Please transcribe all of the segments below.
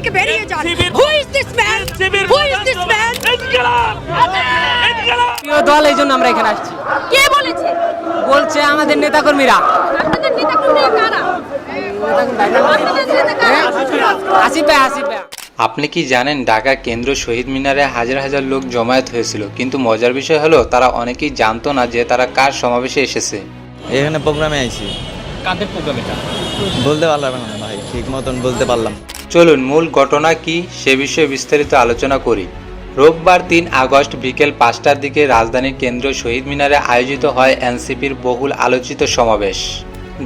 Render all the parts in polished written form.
থেকে বেরিয়ে যান। Who is this man? Who is this man? প্রিয় দল, এই জন্য আমরা এখানে আসছি। কে বলেছে? বলছে আমাদের নেতাকর্মীরা। আপনাদের নেতাকর্মীরা কারা? আপনাদের নেতা কারা? আসিফ ভাই। আপনি কি জানেন ঢাকা কেন্দ্র শহীদ মিনারে হাজার হাজার লোক জমায়েত হয়েছিল, কিন্তু মজার বিষয় হলো তারা অনেকেই জানতো না যে তারা কার সমাবেশে এসেছে। এখানে প্রোগ্রামে আইছি। কাদের প্রোগ্রাম এটা? বলতে পারলাম না ভাই, ঠিক মতন বলতে পারলাম। চলুন মূল ঘটনা কি সে বিষয়ে বিস্তারিত আলোচনা করি। রোববার ৩ আগস্ট বিকেল ৫টার দিকে রাজধানীর কেন্দ্রীয় শহীদ মিনারে আয়োজিত হয় এনসিপির বহুল আলোচিত সমাবেশ।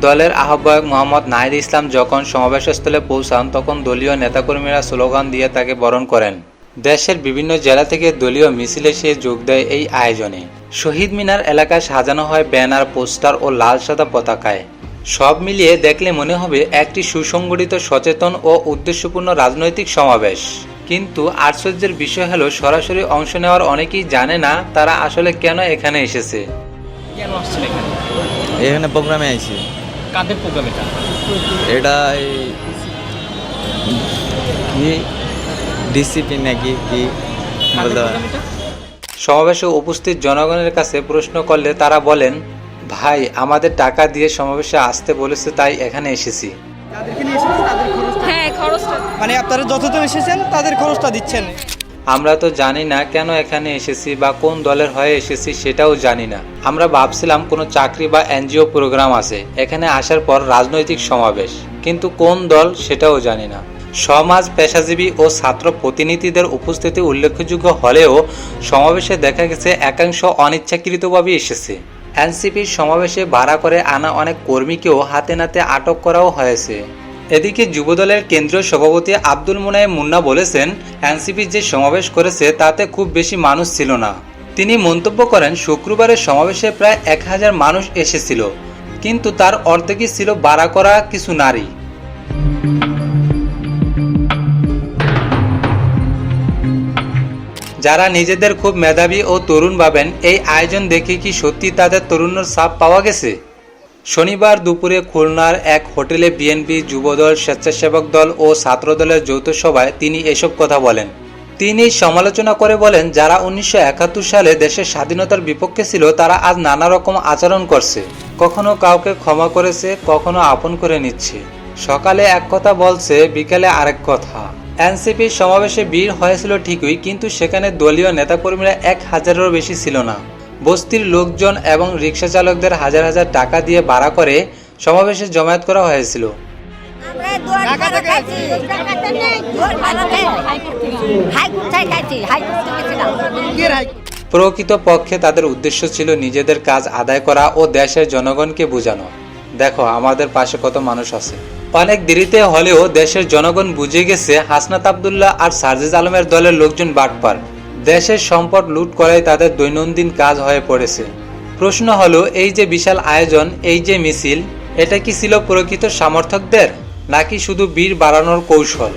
দলের আহ্বায়ক মোহাম্মদ নাহিদ ইসলাম যখন সমাবেশস্থলে পৌঁছান তখন দলীয় নেতাকর্মীরা স্লোগান দিয়ে তাকে বরণ করেন। দেশের বিভিন্ন জেলা থেকে দলীয় মিছিলে সে যোগ দেয় এই আয়োজনে। শহীদ মিনার এলাকায় সাজানো হয় ব্যানার, পোস্টার ও লাল সাদা পতাকায়। সব মিলিয়ে দেখলে মনে হবে একটি সুসংগঠিত, সচেতন ও উদ্দেশ্যপূর্ণ রাজনৈতিক সমাবেশ। কিন্তু আশ্চর্যের বিষয় হলো সরাসরি অংশ নেওয়ার অনেকেই জানে না তারা আসলে কেন এখানে এসেছে। কেন আসছেন এখানে? এখানে প্রোগ্রামে আইছি। কাদের প্রোগ্রাম এটা? এটা কি ডিসিপ্লিন নাকি কি বলতে পারি। সমাবেশে উপস্থিত জনগণের কাছে প্রশ্ন করলে তারা বলেন, ভাই আমাদের টাকা দিয়ে সমাবেশে আসতে বলেছে তাই এখানে এসেছি। হ্যাঁ, খরচটা মানে আপনারা যতজন এসেছেন তাদের খরচটা দিচ্ছেন। আমরা তো জানি না কেন এখানে এসেছি বা কোন দলের হয়ে এসেছি সেটাও জানি না। আমরা ভাবছিলাম কোনো চাকরি বা এনজিও প্রোগ্রাম আছে, এখানে আসার পর রাজনৈতিক সমাবেশ, কিন্তু কোন দল সেটাও জানি না। সমাজ, পেশাজীবী ও ছাত্র প্রতিনিধিদের উপস্থিতি উল্লেখযোগ্য হলেও সমাবেশে দেখা গেছে একাংশ অনিচ্ছাকৃতভাবে এসেছে। এনসিপির সমাবেশে ভাড়া করে আনা অনেক কর্মীকেও হাতে নাতে আটক করাও হয়েছে। এদিকে যুবদলের কেন্দ্রীয় সভাপতি আব্দুল মুনায়েম মুন্না বলেছেন, এনসিপি যে সমাবেশ করেছে তাতে খুব বেশি মানুষ ছিল না। তিনি মন্তব্য করেন, শুক্রবারের সমাবেশে প্রায় 1000 মানুষ এসেছিল, কিন্তু তার অর্ধেকই ছিল ভাড়া করা কিছু নারী। যারা নিজেদের খুব মেধাবী ও তরুণ ভাবেন, এই আয়োজন দেখে কি সত্যি তাদের তরুণের ছাপ পাওয়া গেছে? শনিবার দুপুরে খুলনার এক হোটেলে বিএনপি, যুবদল, স্বেচ্ছাসেবক দল ও ছাত্রদলের যৌথ সভায় তিনি এসব কথা বলেন। তিনি সমালোচনা করে বলেন, যারা 1971 সালে দেশের স্বাধীনতার বিপক্ষে ছিল তারা আজ নানা রকম আচরণ করছে, কখনো কাউকে ক্ষমা করেছে, কখনো আপন করে নিচ্ছে। সকালে এক কথা বলছে, বিকালে আরেক কথা। এনসিপির সমাবেশে ভিড় হয়েছিল ঠিকই, কিন্তু সেখানে দলীয় নেতাকর্মীরা 1000-এরও বেশি ছিল না। বস্তির লোকজন এবং রিক্সা চালকদের হাজার হাজার টাকা দিয়ে ভাড়া করে সমাবেশে জমায়েত করা হয়েছিল। প্রকৃতপক্ষে তাদের উদ্দেশ্য ছিল নিজেদের কাজ আদায় করা ও দেশের জনগণকে বোঝানো, দেখো আমাদের পাশে কত মানুষ আছে। অনেক দেরিতে হলেও দেশের জনগণ বুঝে গেছে হাসনাত আব্দুল্লাহ আর সার্জিস আলমের দলের লোকজন বাটপার। দেশের সম্পদ লুট করাই তাদের দৈনন্দিন কাজ হয়ে পড়েছে। প্রশ্ন হলো, এই যে বিশাল আয়োজন, এই যে মিছিল, এটা কি ছিল প্রকৃত সমর্থকদের নাকি শুধু ভিড় বাড়ানোর কৌশল?